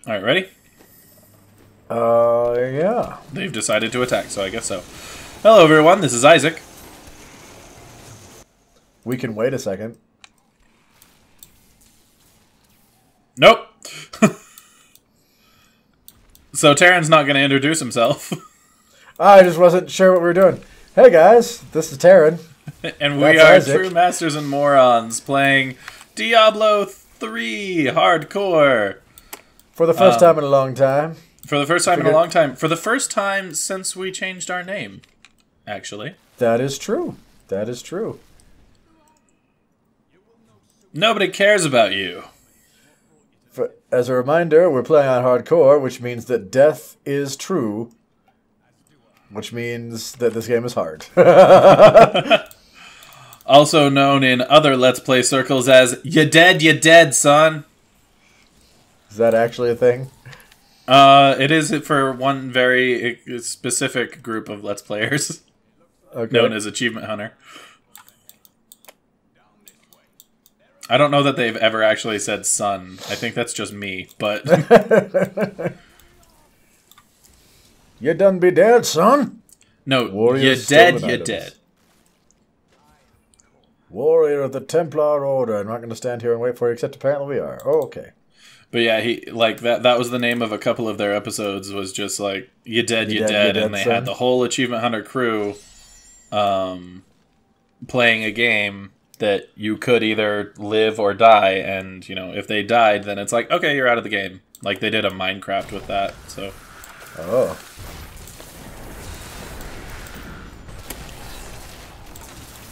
Alright, ready? Yeah. They've decided to attack, so I guess so. Hello, everyone. This is Isaac. We can wait a second. Nope. So Tarren's not going to introduce himself. I just wasn't sure what we were doing. Hey, guys. This is Tarren. And we That's are Isaac. True Masters and Morons playing Diablo 3 Hardcore. For the first time in a long time. For the first time in a long time. For the first time since we changed our name, actually. That is true. That is true. Nobody cares about you. As a reminder, we're playing on hardcore, which means that death is true. Which means that this game is hard. Also known in other Let's Play circles as "You dead, son." Is that actually a thing? It is for one very specific group of Let's Players, known as Achievement Hunter. I don't know that they've ever actually said son. I think that's just me, but... You done be dead, son? No, Warriors you dead, stolen you items. dead. Warrior of the Templar Order. I'm not going to stand here and wait for you, except apparently we are. Oh, okay. But yeah, he like that was the name of a couple of their episodes, was just like, you dead, and they son. had the whole Achievement Hunter crew playing a game that you could either live or die, and, you know, if they died, then it's like, okay, you're out of the game. Like, they did a Minecraft with that, so... Oh.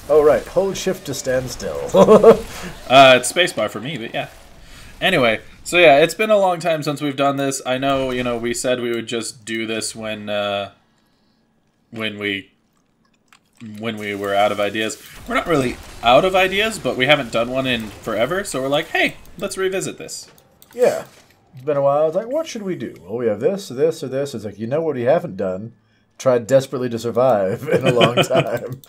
Oh, right. Hold shift to stand still. It's spacebar for me, but yeah. Anyway, so yeah, it's been a long time since we've done this. I know, you know, we said we would just do this when we were out of ideas. We're not really out of ideas, but we haven't done one in forever, so we're like, hey, let's revisit this. Yeah. It's been a while. It's like, what should we do? Well, we have this, or this, or this. It's like, you know what we haven't done? Tried desperately to survive in a long time.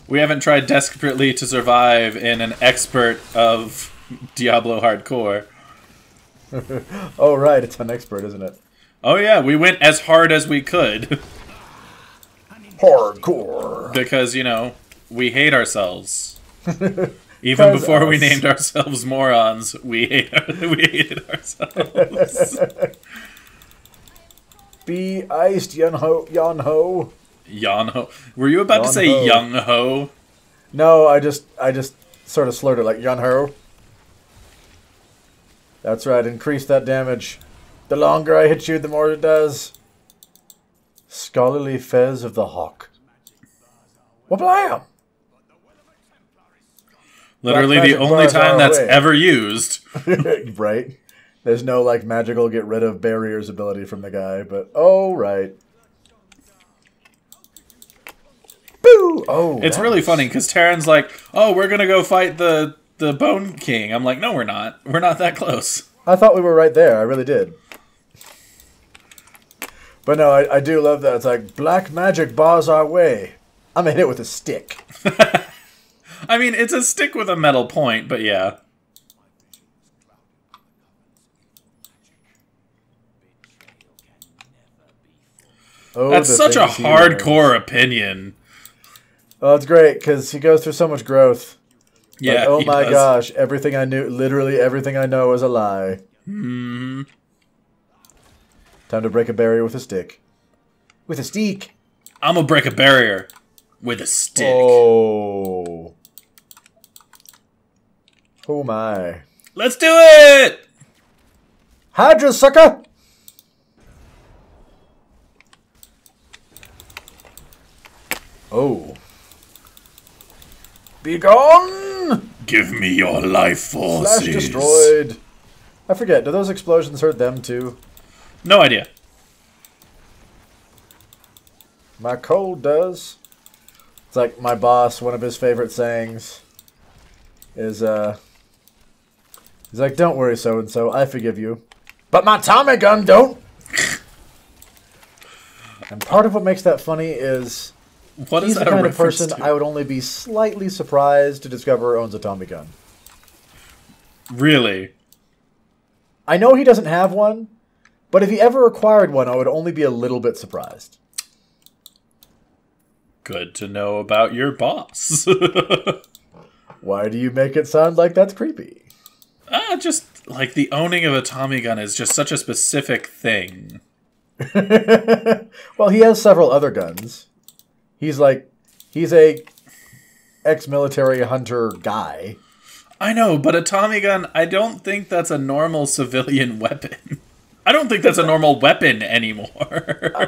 We haven't tried desperately to survive in an expert of Diablo Hardcore. Oh, right. It's an expert, isn't it? Oh yeah, we went as hard as we could. Hardcore. Because, you know, we hate ourselves. Even before we named ourselves Morons, we hated ourselves. Be iced, yon-ho. Yon-ho. Were you about to say young-ho? No, I just sort of slurred it like yon-ho. That's right, increase that damage. The longer I hit you, the more it does. Scholarly Fez of the Hawk. Wablam! Literally the only time that's ever used. Right. There's no, like, magical get rid of barriers ability from the guy, but, oh, right. Boo! Oh, it's really funny, because Tarren's like, oh, we're going to go fight the Bone King. I'm like, no, we're not. We're not that close. I thought we were right there. I really did. But no, I do love that. It's like, black magic bars our way. I'm going to hit it with a stick. I mean, it's a stick with a metal point, but yeah. Oh, that's such a hardcore opinion. Oh, it's great, because he goes through so much growth. Yeah, like, oh my gosh, everything I knew, literally everything I know is a lie. Mm-hmm. Time to break a barrier with a stick. With a stick. I'm gonna break a barrier with a stick. Oh. Oh my. Let's do it! Hydra, sucker! Oh. Be gone! Give me your life forces. Slash destroyed. I forget, do those explosions hurt them too? No idea. My cold does. It's like my boss, one of his favorite sayings is, he's like, don't worry, so-and-so, I forgive you. But my Tommy gun don't! And part of what makes that funny is what he's is the that kind a of person to? I would only be slightly surprised to discover owns a Tommy gun. Really? I know he doesn't have one, but if he ever acquired one, I would only be a little bit surprised. Good to know about your boss. Why do you make it sound like that's creepy? Just like the owning of a Tommy gun is just such a specific thing. Well, he has several other guns. He's a ex-military hunter guy. I know, but a Tommy gun, I don't think that's a normal civilian weapon. I don't think that's a normal weapon anymore.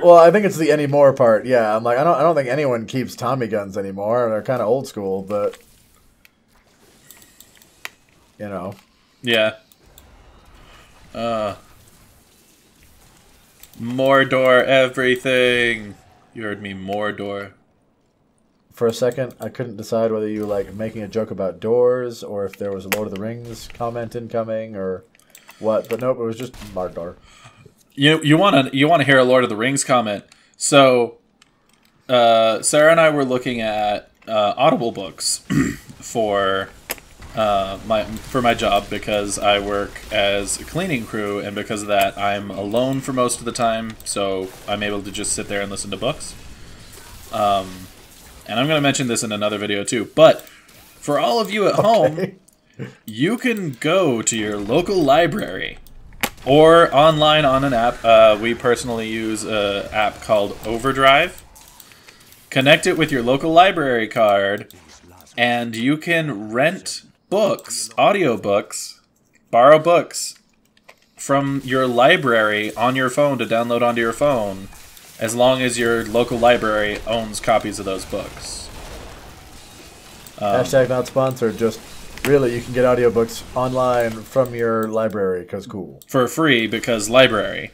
Well, I think it's the anymore part. Yeah, I'm like, I don't think anyone keeps Tommy guns anymore. They're kind of old school, but you know. Yeah. Mordor everything. You heard me, Mordor. For a second, I couldn't decide whether you like making a joke about doors or if there was a Lord of the Rings comment incoming or what. But nope, it was just Mordor. You want to hear a Lord of the Rings comment? So, Sarah and I were looking at Audible books for my job because I work as a cleaning crew, and because of that, I'm alone for most of the time. So I'm able to just sit there and listen to books. And I'm going to mention this in another video too. But for all of you at home, you can go to your local library or online on an app. We personally use an app called Overdrive. Connect it with your local library card, and you can rent books, audiobooks, borrow books from your library on your phone to download onto your phone, as long as your local library owns copies of those books. Hashtag not sponsored, just really, you can get audiobooks online from your library, because cool. For free, because library.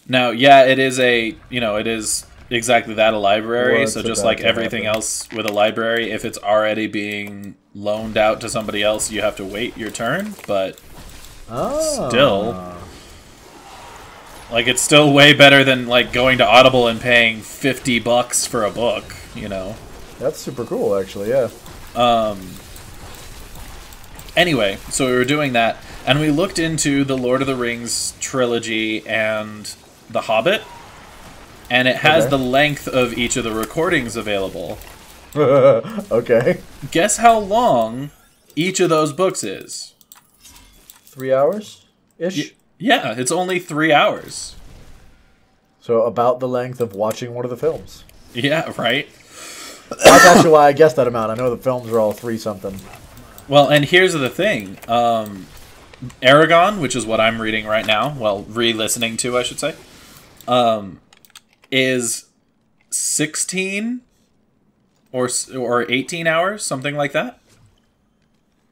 Now, yeah, it is it is exactly that, a library, so just like everything else with a library, if it's already being loaned out to somebody else, you have to wait your turn, but still... Like, it's still way better than, like, going to Audible and paying $50 for a book, you know? That's super cool, actually, yeah. Anyway, so we were doing that, and we looked into the Lord of the Rings trilogy and The Hobbit, and it has the length of each of the recordings available. Okay. Guess how long each of those books is? 3 hours-ish? Yeah, it's only 3 hours. So about the length of watching one of the films. Yeah, right? That's actually why I guessed that amount. I know the films are all 3-something. Well, and here's the thing. Aragon, which is what I'm reading right now, well, re-listening to, I should say, is 16 or 18 hours, something like that.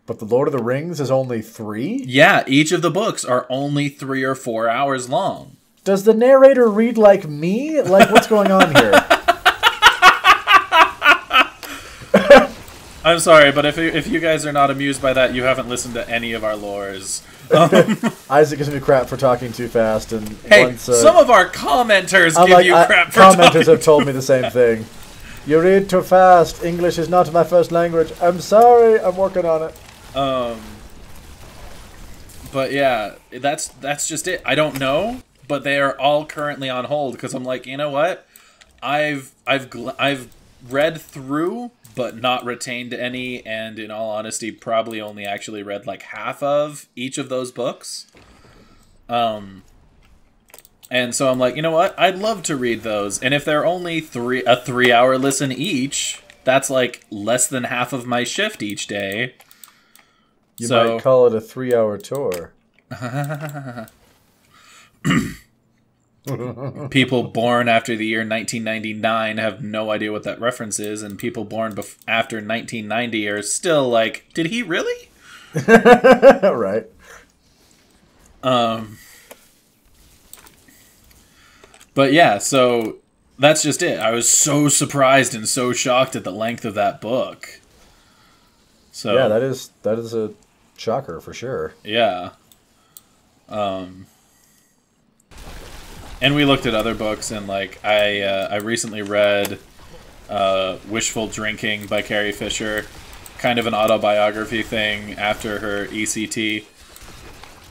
But the Lord of the Rings is only 3? Yeah, each of the books are only 3 or 4 hours long. Does the narrator read like me? Like, what's going on here? I'm sorry, but if you guys are not amused by that, you haven't listened to any of our lores. Isaac gives me crap for talking too fast, and hey, once, some of our commenters give you crap for talking. Commenters have told me the same thing. You read too fast. English is not my first language. I'm sorry. I'm working on it. But yeah, that's just it. I don't know, but they are all currently on hold because I'm like, you know what? I've read through, but not retained any, and in all honesty, probably only actually read like half of each of those books. And so I'm like, you know what? I'd love to read those, and if they're only a 3-hour listen each, that's like less than half of my shift each day. You might call it a 3-hour tour. People born after the year 1999 have no idea what that reference is, and people born after 1990 are still like, did he really? Right. But yeah, so that's just it. I was so surprised and so shocked at the length of that book. So yeah, that is a shocker for sure. Yeah. And we looked at other books, and like I recently read Wishful Drinking by Carrie Fisher, kind of an autobiography thing after her ECT,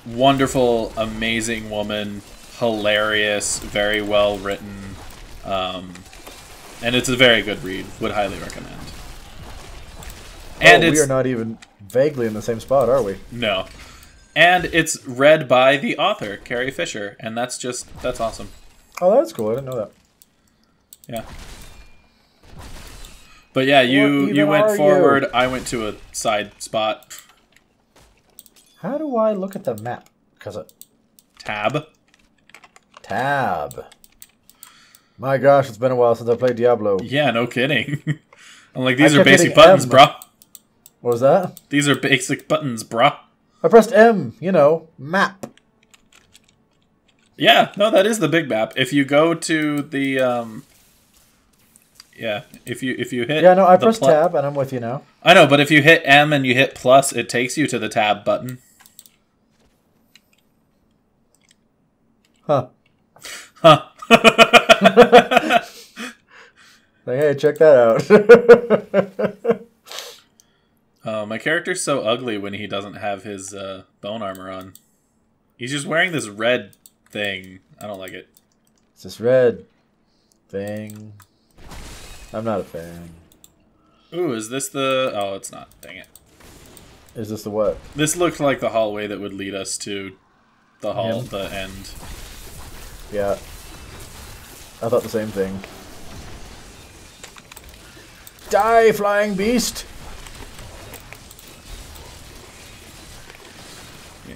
wonderful, amazing woman, hilarious, very well written, and it's a very good read. Would highly recommend. And we are not even vaguely in the same spot, are we? No. And it's read by the author, Carrie Fisher, and that's awesome. Oh, that's cool. I didn't know that. Yeah. But yeah, you went forward, I went to a side spot. How do I look at the map? Tab. Tab. My gosh, it's been a while since I played Diablo. Yeah, no kidding. I'm like, these are basic buttons, brah. What was that? These are basic buttons, brah. I pressed M, you know, map. Yeah, no, that is the big map. If you go to the yeah, if you hit Yeah, no, I pressed tab and I'm with you now. I know, but if you hit M and you hit plus, it takes you to the tab button. Huh. Huh. Like, hey, check that out. My character's so ugly when he doesn't have his bone armor on. He's just wearing this red thing. I don't like it. It's this red thing. I'm not a fan. Ooh, is this the... Oh, it's not. Dang it. Is this the what? This looked like the hallway that would lead us to the hall, the end. Yeah. I thought the same thing. Die, flying beast! Yeah.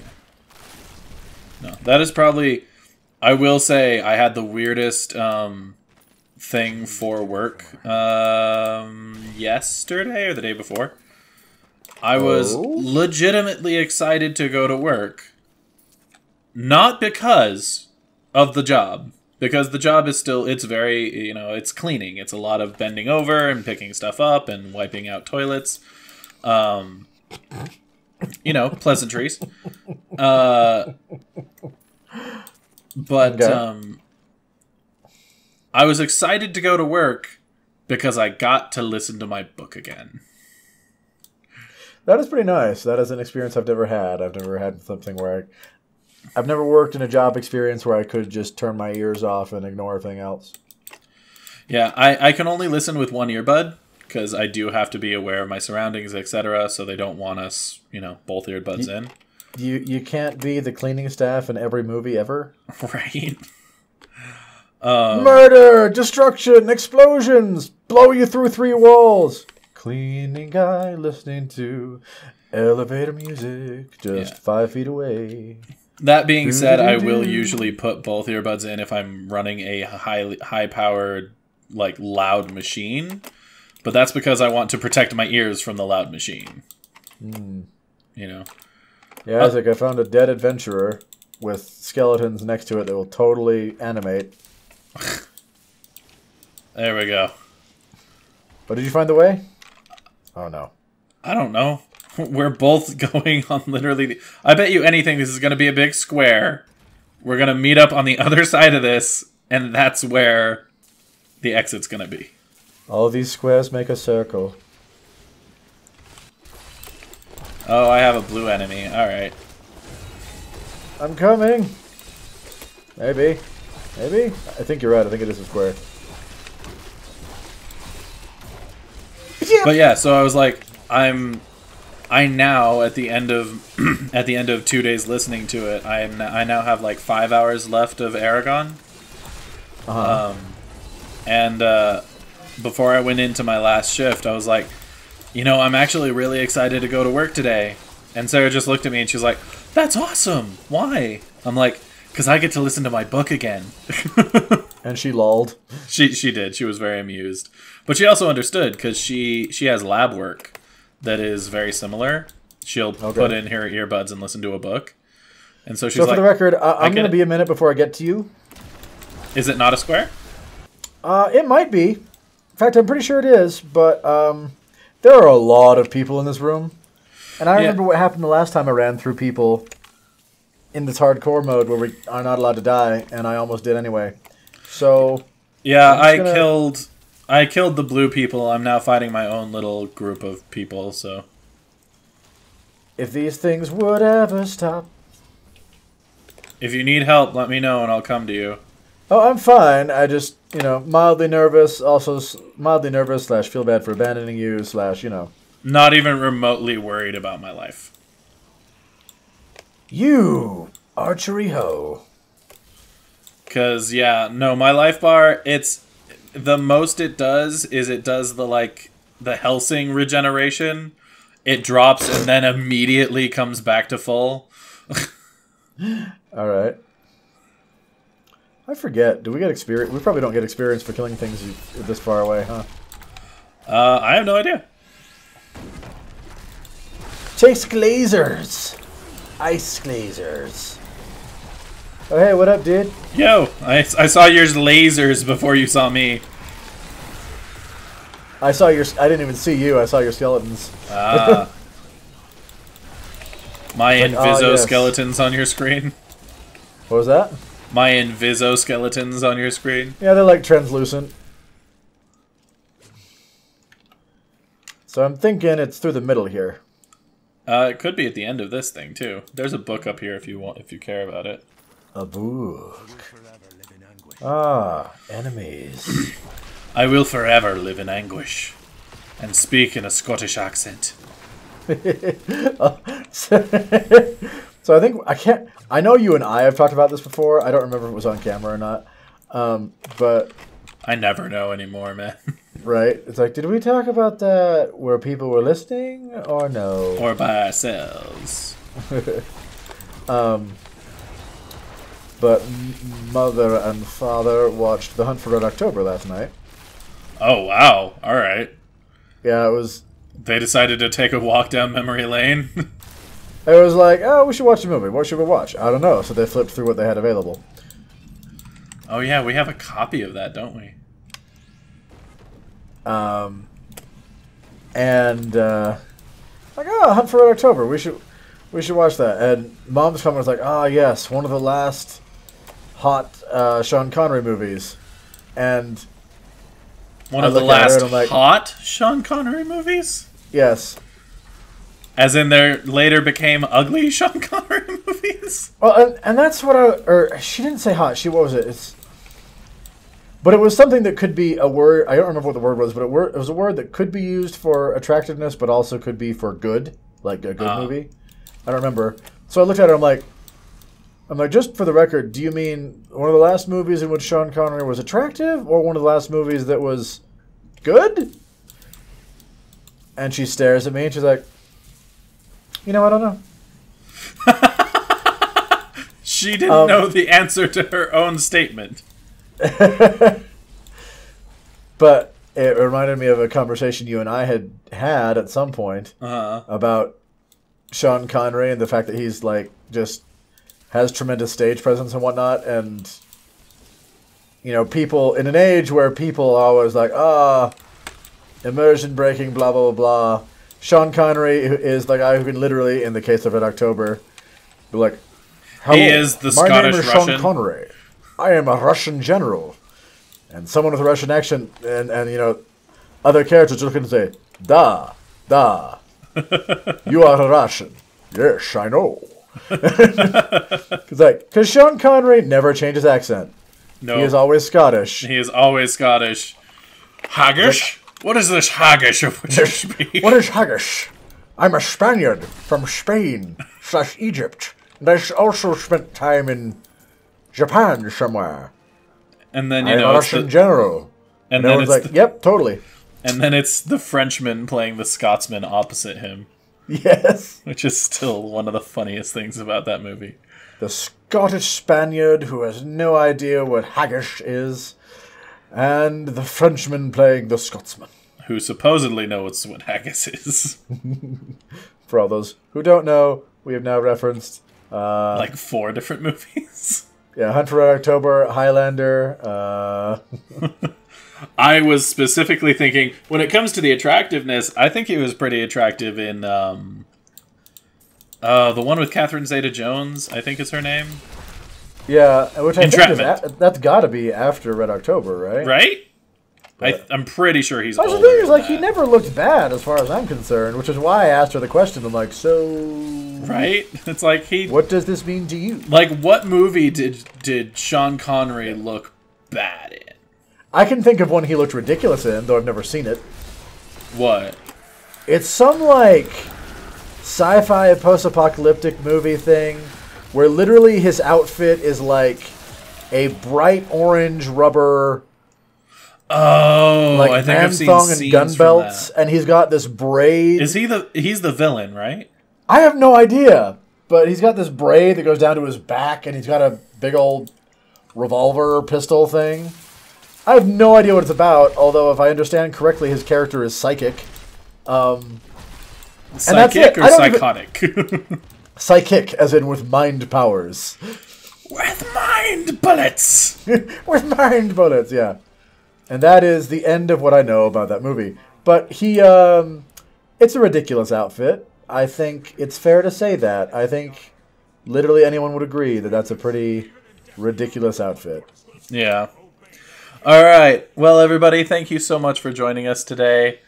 No, that is probably... I will say I had the weirdest thing for work yesterday or the day before. I was legitimately excited to go to work. Not because of the job. Because the job is still, it's very, you know, it's cleaning. It's a lot of bending over and picking stuff up and wiping out toilets. You know, pleasantries. But I was excited to go to work because I got to listen to my book again. That is pretty nice. That is an experience I've never had. I've never had something where I've never worked in a job experience where I could just turn my ears off and ignore everything else. Yeah, I can only listen with one earbud because I do have to be aware of my surroundings, etc. So they don't want us, you know, both earbuds in. You can't be the cleaning staff in every movie ever. Right. Murder, destruction, explosions, blow you through 3 walls. Cleaning guy listening to elevator music just 5 feet away. That being said, I will usually put both earbuds in if I'm running a high-powered, like, loud machine. But that's because I want to protect my ears from the loud machine. You know? Yeah, Isaac, I found a dead adventurer with skeletons next to it that will totally animate. There we go. But did you find the way? Oh, no. I don't know. We're both going on literally... I bet you anything this is going to be a big square. We're going to meet up on the other side of this, and that's where the exit's going to be. All these squares make a circle. Oh, I have a blue enemy. Alright. I'm coming. Maybe. Maybe? I think you're right. I think it is a square. But yeah, so I was like, I now at the end of at the end of 2 days listening to it, I now have like 5 hours left of Aragon. And before I went into my last shift, I was like, you know, I'm actually really excited to go to work today. And Sarah just looked at me and she was like, that's awesome. Why? I'm like, because I get to listen to my book again. And she lolled. She did. She was very amused. But she also understood because she has lab work that is very similar. She'll put in her earbuds and listen to a book. And so she's like... So for the record, I'm going to be a minute before I get to you. Is it not a square? It might be. In fact, I'm pretty sure it is. But there are a lot of people in this room. And I remember what happened the last time I ran through people in this hardcore mode where we are not allowed to die. And I almost did anyway. So... Yeah, I killed the blue people. I'm now fighting my own little group of people, so... If these things would ever stop, If you need help, let me know and I'll come to you. Oh, I'm fine. I just, mildly nervous. Also, mildly nervous / feel bad for abandoning you / Not even remotely worried about my life. You archery hoe. Because, yeah, no, my life bar, it's... The most it does is it does the Helsing regeneration. It drops and then immediately comes back to full. Alright. I forget. Do we get experience? We probably don't get experience for killing things this far away, huh? I have no idea. Chase glazers. Ice glazers. Oh, hey, what up, dude? Yo, I saw your lasers before you saw me. I didn't even see you. I saw your skeletons. Ah. My Inviso yes. skeletons on your screen. What was that? My Inviso skeletons on your screen. Yeah, they're like translucent. So I'm thinking it's through the middle here. It could be at the end of this thing too. There's a book up here if you care about it. A book. Ah, enemies. I will forever live in anguish and speak in a Scottish accent. So I think I know you and I have talked about this before. I don't remember if it was on camera or not. But I never know anymore, man. Right? It's like, did we talk about that where people were listening or no? Or by ourselves. But mother and father watched The Hunt for Red October last night. Oh, wow. All right. Yeah, it was... They decided to take a walk down memory lane. It was like, oh, we should watch a movie. What should we watch? I don't know. So they flipped through what they had available. Oh, yeah, we have a copy of that, don't we? Like, oh, Hunt for Red October. We should watch that. And Mom's comment was like, oh, yes, one of the last hot Sean Connery movies. And one of the last hot Sean Connery movies? Yes. As in there later became ugly Sean Connery movies? Well, and that's what she didn't say hot. What was it? But it was something that could be a word. I don't remember what the word was, but it was a word that could be used for attractiveness, but also could be for good, like a good movie. I don't remember. So I looked at her. I'm like, just for the record, do you mean one of the last movies in which Sean Connery was attractive, or one of the last movies that was good? And she stares at me, and she's like, I don't know. She didn't know the answer to her own statement. But it reminded me of a conversation you and I had at some point about Sean Connery and the fact that he's like just has tremendous stage presence and whatnot, and people in an age where people are always like immersion breaking, blah blah blah blah. Sean Connery is the guy who can literally, in the case of Red October, be like, hello, he is the my Scottish name is Russian. Sean Connery. I am a Russian general. And someone with a Russian accent and other characters are looking to say, da, you are a Russian. Yes, I know. Because Sean Connery never changed his accent. No. He is always Scottish. He is always Scottish. Haggish? What is this haggish of which you speak? What is haggish? I'm a Spaniard from Spain / Egypt. And I also spent time in Japan somewhere. And then, I'm a Russian general. And everyone's like, yep, totally. And then it's the Frenchman playing the Scotsman opposite him. Yes. Which is still one of the funniest things about that movie. The Scottish Spaniard who has no idea what haggish is. And the Frenchman playing the Scotsman. Who supposedly knows what haggis is. For all those who don't know, we have now referenced... like 4 different movies. Yeah, Hunt for Red October, Highlander. I was specifically thinking, when it comes to the attractiveness, I think he was pretty attractive in the one with Catherine Zeta-Jones, I think is her name. Yeah, which I think that's got to be after Red October, right? Right? I'm pretty sure he's older. older. The thing is, like, he never looked bad as far as I'm concerned, which is why I asked her the question. I'm like, so... Right? It's like What does this mean to you? Like, what movie did Sean Connery look bad in? I can think of one he looked ridiculous in, though I've never seen it. What? It's some, like, sci-fi post-apocalyptic movie thing where literally his outfit is, like, a bright orange rubber... Oh, like I think I've seen and scenes gun belts, and he's got this braid. Is he's the villain, right? I have no idea, but he's got this braid that goes down to his back, and he's got a big old revolver pistol thing. I have no idea what it's about, although if I understand correctly, his character is psychic. Psychic or psychotic? Psychic, as in with mind powers. With mind bullets! With mind bullets, yeah. And that is the end of what I know about that movie. But it's a ridiculous outfit. I think it's fair to say that. I think literally anyone would agree that that's a pretty ridiculous outfit. Yeah. All right. Well, everybody, thank you so much for joining us today.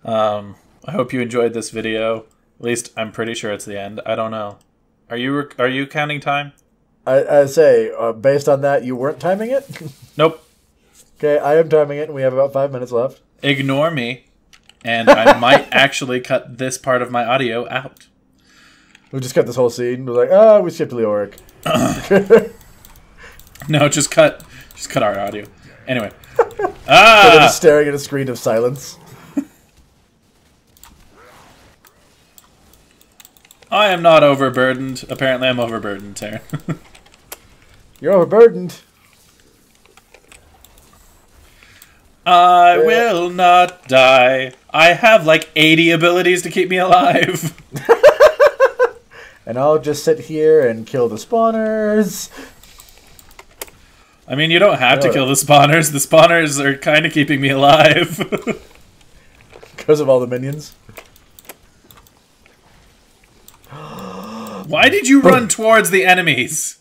I hope you enjoyed this video. At least I'm pretty sure it's the end. I don't know. Are you counting time? I say, based on that, you weren't timing it? Nope. Okay, I am timing it, and we have about 5 minutes left. Ignore me, and I might actually cut this part of my audio out. We'll just cut this whole scene. We're like, oh, we skipped Leoric. No, just cut our audio. Anyway. Just staring at a screen of silence. I am not overburdened. Apparently, I'm overburdened, Tarren. You're overburdened. I will not die. I have like 80 abilities to keep me alive. And I'll just sit here and kill the spawners. I mean, you don't have to kill the spawners. The spawners are kind of keeping me alive. Because of all the minions. Why did you run towards the enemies?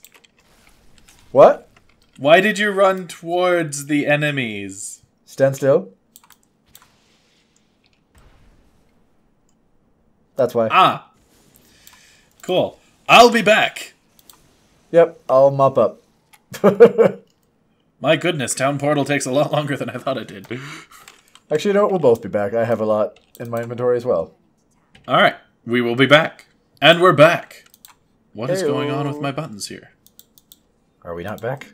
What? Why did you run towards the enemies? Stand still. That's why. Ah. Cool. I'll be back. Yep, I'll mop up. My goodness, Town Portal takes a lot longer than I thought it did. Actually, you know what? We'll both be back. I have a lot in my inventory as well. Alright, we will be back. And we're back. What is going on with my buttons here? Are we not back?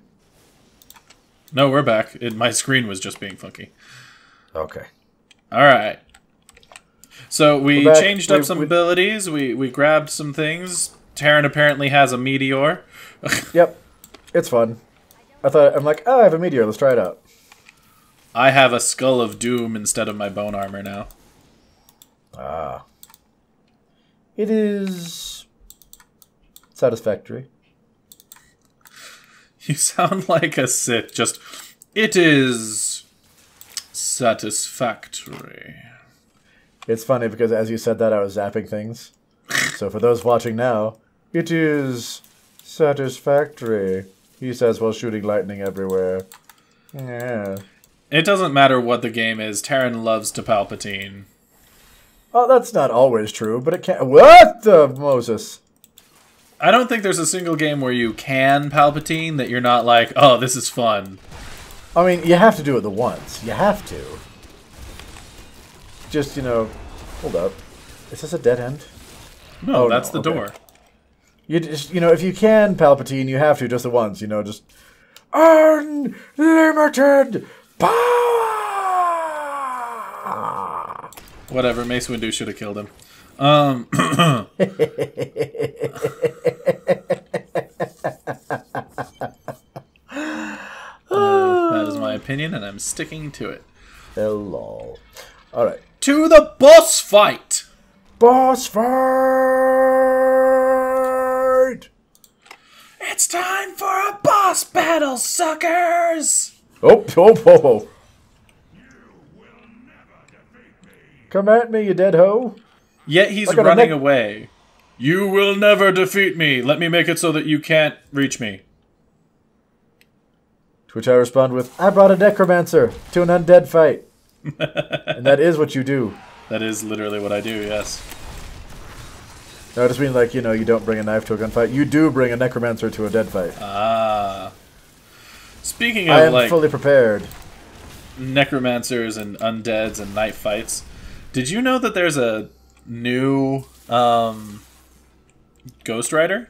No, we're back. My screen was just being funky. Okay. Alright. So we changed up some abilities. We grabbed some things. Tarren apparently has a meteor. Yep. It's fun. I'm like, oh, I have a meteor. Let's try it out. I have a Skull of Doom instead of my bone armor now. Ah. It is satisfactory. You sound like a Sith. Just, it is satisfactory. It's funny because as you said that, I was zapping things. So for those watching now, it is satisfactory, he says while shooting lightning everywhere. Yeah. It doesn't matter what the game is. Tarren loves to Palpatine. Oh, that's not always true, but it can. What the Moses? I don't think there's a single game where you can Palpatine that you're not like, oh, this is fun. I mean, you have to do it the once. You have to. Just, you know, hold up. Is this a dead end? No, oh, that's the door. You just, you know, if you can Palpatine, you have to just the once, you know, just unlimited power. Whatever, Mace Windu should have killed him. That is my opinion, and I'm sticking to it. Hello. All right. To the boss fight. Boss fight. It's time for a boss battle, suckers. Oh, oh, oh, oh. Come at me, you dead hoe. Yet he's running away. You will never defeat me. Let me make it so that you can't reach me. To which I respond with, I brought a necromancer to an undead fight. And that is what you do. That is literally what I do, yes. No, I just mean like, you know, you don't bring a knife to a gunfight. You do bring a necromancer to a dead fight. Ah. Speaking of, I am like, fully prepared. necromancers and undeads and knife fights, did you know that there's a new Ghost Rider?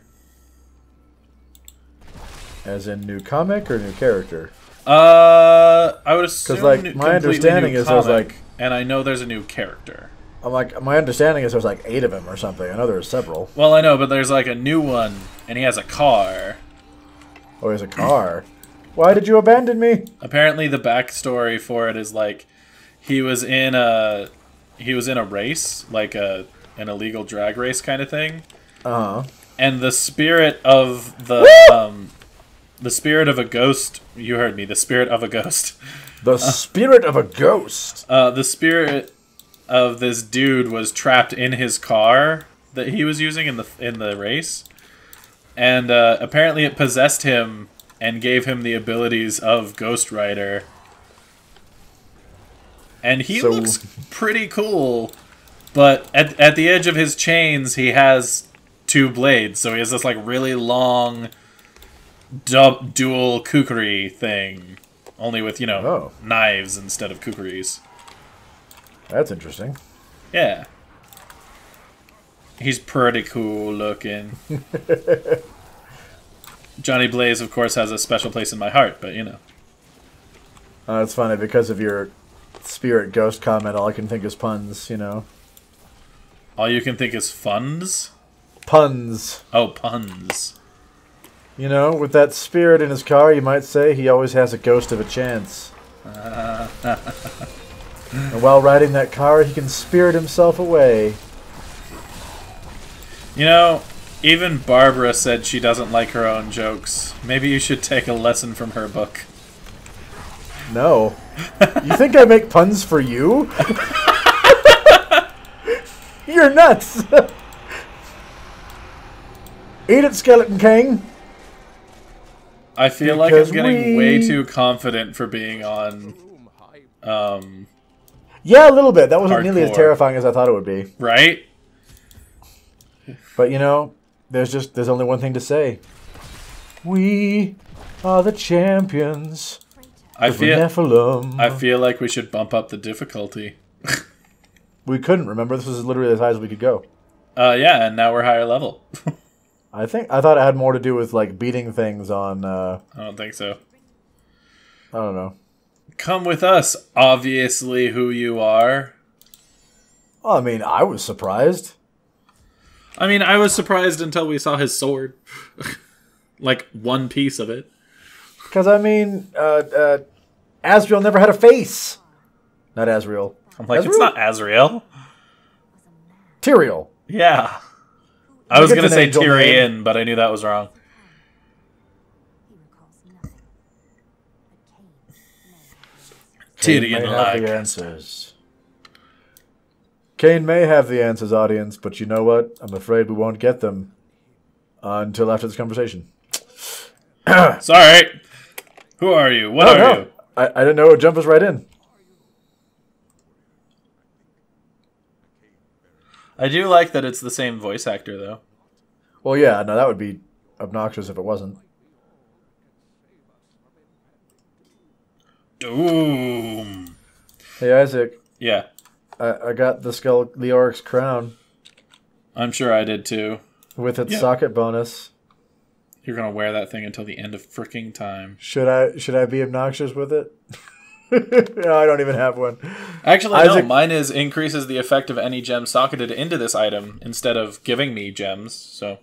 As in new comic or new character? I would assume because like my understanding is there's like, and I know there's a new character. I'm like, my understanding is there's like 8 of them or something. I know there's several. Well, I know, but there's like a new one, and he has a car. Oh, he has a car. Why did you abandon me? Apparently, the backstory for it is like he was in a race, like an illegal drag race kind of thing. And the spirit of the spirit of a ghost. You heard me. The spirit of a ghost. The spirit of a ghost. The spirit of this dude was trapped in his car that he was using in the race, and apparently it possessed him and gave him the abilities of Ghost Rider. And he looks pretty cool, but at the edge of his chains, he has 2 blades, so he has this like really long dual kukri thing, only with, you know, knives instead of kukris. That's interesting. Yeah. He's pretty cool looking. Johnny Blaze, of course, has a special place in my heart, but, you know. It's funny, because of your spirit ghost comment, all I can think is puns, you know. All you can think is funds? Puns. Oh, puns. You know, with that spirit in his car, you might say he always has a ghost of a chance. And while riding that car, he can spirit himself away. You know, even Barbara said she doesn't like her own jokes. Maybe you should take a lesson from her book. No. You think I make puns for you? You're nuts! Eat it, Skeleton King! I feel like I'm getting way too confident for being on... yeah, a little bit. That wasn't nearly as hardcore. terrifying as I thought it would be. Right? But, you know, there's only one thing to say. We are the champions. I feel Nephilim. like we should bump up the difficulty. We couldn't, remember? This was literally as high as we could go. Yeah, and now we're higher level. I thought it had more to do with, like, beating things on, I don't think so. I don't know. Come with us, obviously who you are. Well, I mean, I was surprised. I mean, I was surprised until we saw his sword. Like, one piece of it. Because, I mean, Azrael never had a face. Not Azrael. I'm like, Azrael? it's not Azrael. Tyrael. Yeah. I was going to say angel Tyrion, name. but I knew that was wrong. Cain may have the answers. Cain may have the answers, audience, but you know what? I'm afraid we won't get them until after this conversation. Sorry. Who are you? What are you? I didn't know it would jump us right in. I do like that it's the same voice actor, though. Well, yeah, no, that would be obnoxious if it wasn't. Doom. Hey, Isaac. Yeah. I got the Leoric's crown. I'm sure I did, too. With its socket bonus. You're going to wear that thing until the end of freaking time. Should I be obnoxious with it? No, I don't even have one. Actually, Isaac, no. Mine increases the effect of any gem socketed into this item instead of giving me gems, so...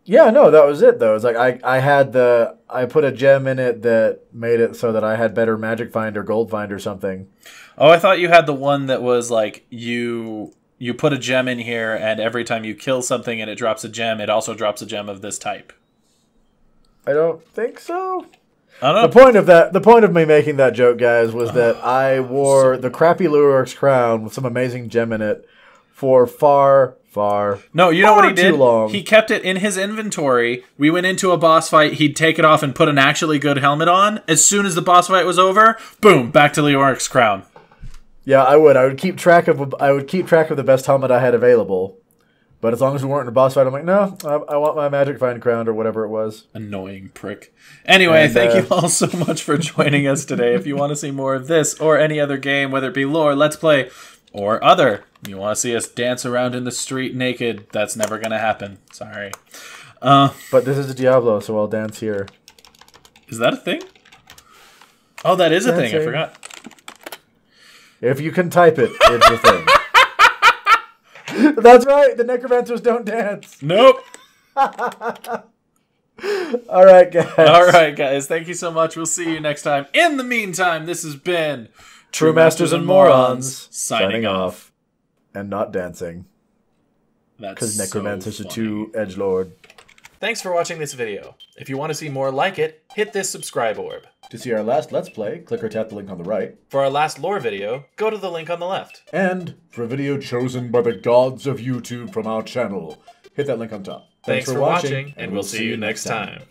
Yeah, no, that was it, though. It's like I put a gem in it that made it so that I had better magic find or gold find or something. Oh, I thought you had the one that was like you put a gem in here, and every time you kill something and it drops a gem, it also drops a gem of this type. I don't think so. I don't know. The point of me making that joke, guys, was that I wore the crappy Lurik's crown with some amazing gem in it for far No, you know what he did? too long. He kept it in his inventory. We went into a boss fight. He'd take it off and put an actually good helmet on. As soon as the boss fight was over, boom, back to Leoric's crown. Yeah, I would. I would keep track of the best helmet I had available. But as long as we weren't in a boss fight, I'm like, no, I want my Magic Find crown or whatever it was. Annoying prick. Anyway, thank you all so much for joining us today. If you want to see more of this or any other game, whether it be lore, let's play, or other, you want to see us dance around in the street naked, that's never going to happen. Sorry. But this is a Diablo, so I'll dance here. Is that a thing? Oh, that is a thing. I forgot. If you can type it, it's a thing. That's right. The necromancers don't dance. Nope. All right, guys. All right, guys. Thank you so much. We'll see you next time. In the meantime, this has been True Masters and Morons signing off. And not dancing. Because necromancers are too edgelord. Thanks for watching this video. If you want to see more like it, hit this subscribe orb. To see our last Let's Play, click or tap the link on the right. For our last lore video, go to the link on the left. And for a video chosen by the gods of YouTube from our channel, hit that link on top. Thanks for watching, and we'll see you next time.